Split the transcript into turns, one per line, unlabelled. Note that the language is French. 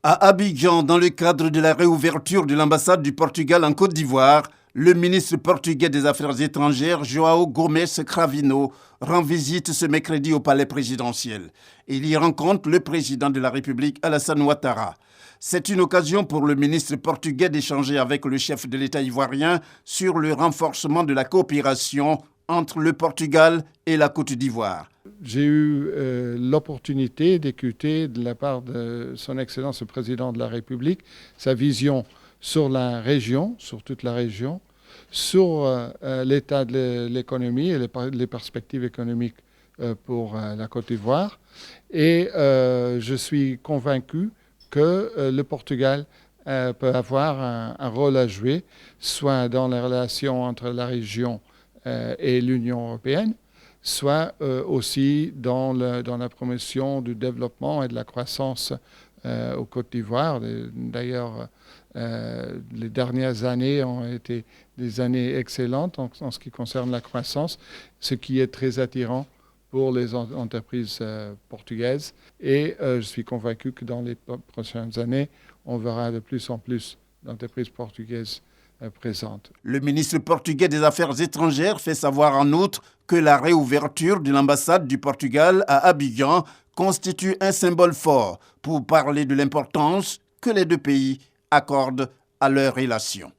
À Abidjan, dans le cadre de la réouverture de l'ambassade du Portugal en Côte d'Ivoire, le ministre portugais des Affaires étrangères, João Gomes Cravino, rend visite ce mercredi au palais présidentiel. Il y rencontre le président de la République, Alassane Ouattara. C'est une occasion pour le ministre portugais d'échanger avec le chef de l'État ivoirien sur le renforcement de la coopération entre le Portugal et la Côte d'Ivoire.
J'ai eu l'opportunité d'écouter de la part de son Excellence le Président de la République sa vision sur la région, sur toute la région, sur l'état de l'économie et les perspectives économiques pour la Côte d'Ivoire. Et je suis convaincu que le Portugal peut avoir un rôle à jouer, soit dans les relations entre la région et l'Union européenne, soit aussi dans la promotion du développement et de la croissance au Côte d'Ivoire. D'ailleurs, les dernières années ont été des années excellentes en ce qui concerne la croissance, ce qui est très attirant pour les entreprises portugaises. Et je suis convaincu que dans les prochaines années, on verra de plus en plus d'entreprises portugaises présentes.
Le ministre portugais des Affaires étrangères fait savoir en outre que la réouverture de l'ambassade du Portugal à Abidjan constitue un symbole fort pour parler de l'importance que les deux pays accordent à leurs relations.